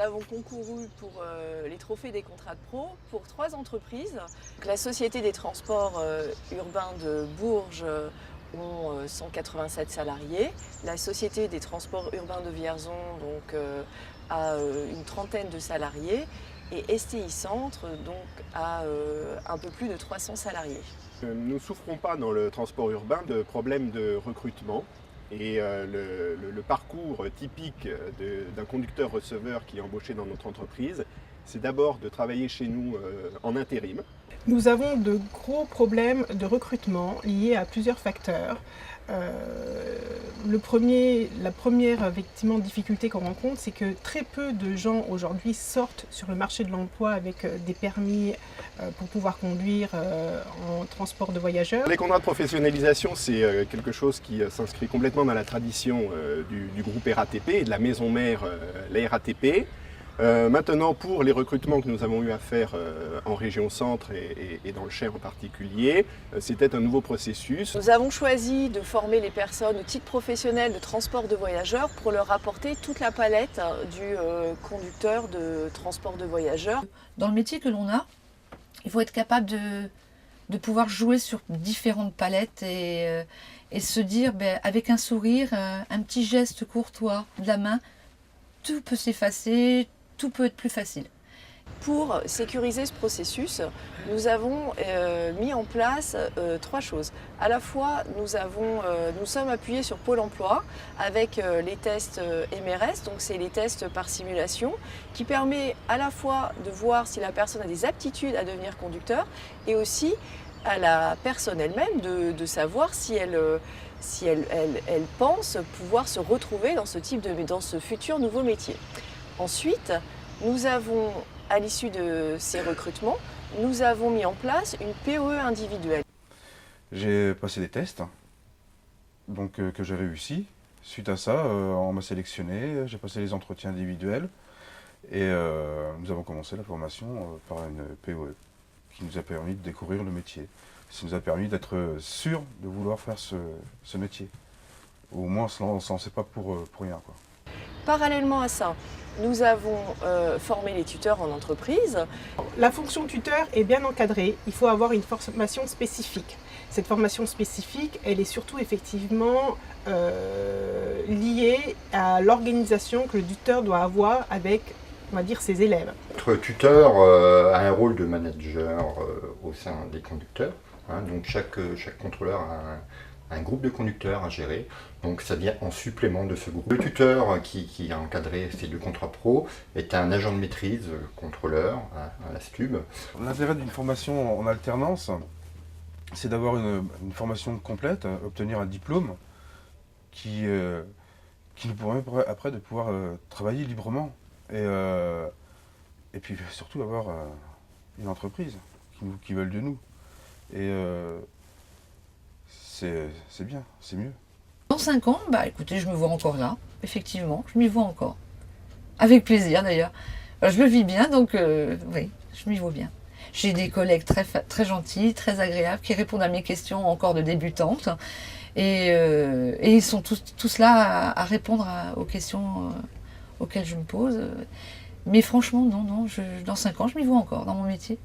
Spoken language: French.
avons concouru pour les trophées des contrats de pro pour 3 entreprises. Donc, la Société des transports urbains de Bourges ont 187 salariés. La Société des transports urbains de Vierzon a une trentaine de salariés. Et STI Centre a un peu plus de 300 salariés. Nous ne souffrons pas dans le transport urbain de problèmes de recrutement. Et le parcours typique d'un conducteur-receveur qui est embauché dans notre entreprise, c'est d'abord de travailler chez nous en intérim. Nous avons de gros problèmes de recrutement liés à plusieurs facteurs. La première effectivement, difficulté qu'on rencontre, c'est que très peu de gens aujourd'hui sortent sur le marché de l'emploi avec des permis pour pouvoir conduire en transport de voyageurs. Les contrats de professionnalisation, c'est quelque chose qui s'inscrit complètement dans la tradition du groupe RATP et de la maison mère, la RATP. Maintenant, pour les recrutements que nous avons eu à faire en région centre et dans le Cher en particulier, c'était un nouveau processus. Nous avons choisi de former les personnes au titre professionnel de transport de voyageurs pour leur apporter toute la palette du conducteur de transport de voyageurs. Dans le métier que l'on a, il faut être capable de pouvoir jouer sur différentes palettes et se dire avec un sourire, un petit geste courtois de la main, tout peut s'effacer, tout peut être plus facile. Pour sécuriser ce processus, nous avons mis en place 3 choses. À la fois, nous sommes appuyés sur Pôle emploi avec les tests MRS, donc c'est les tests par simulation, qui permet à la fois de voir si la personne a des aptitudes à devenir conducteur et aussi à la personne elle-même de savoir si elle pense pouvoir se retrouver dans ce futur nouveau métier. Ensuite, nous avons, à l'issue de ces recrutements, nous avons mis en place une POE individuelle. J'ai passé des tests que j'avais réussi. Suite à ça, on m'a sélectionné, j'ai passé les entretiens individuels et nous avons commencé la formation par une POE qui nous a permis de découvrir le métier. Ça nous a permis d'être sûr de vouloir faire ce métier. Au moins, on ne se lançait pas pour rien, quoi. Parallèlement à ça, nous avons formé les tuteurs en entreprise. La fonction tuteur est bien encadrée, il faut avoir une formation spécifique. Cette formation spécifique, elle est surtout effectivement liée à l'organisation que le tuteur doit avoir avec, on va dire, ses élèves. Notre tuteur a un rôle de manager au sein des conducteurs. Donc chaque contrôleur a un groupe de conducteurs à gérer, donc ça vient en supplément de ce groupe. Le tuteur qui a encadré ces 2 contrats pro est un agent de maîtrise, contrôleur à la STUB. L'intérêt d'une formation en alternance, c'est d'avoir une formation complète, obtenir un diplôme qui nous permet après de pouvoir travailler librement et puis surtout avoir une entreprise qui veulent de nous. Et c'est bien, c'est mieux. Dans 5 ans, écoutez, je me vois encore là, effectivement, je m'y vois encore. Avec plaisir d'ailleurs. Je le vis bien, donc oui, je m'y vois bien. J'ai des collègues très gentils, très agréables, qui répondent à mes questions encore de débutante. Et ils sont tous là à répondre aux questions auxquelles je me pose. Mais franchement, non, dans 5 ans, je m'y vois encore dans mon métier.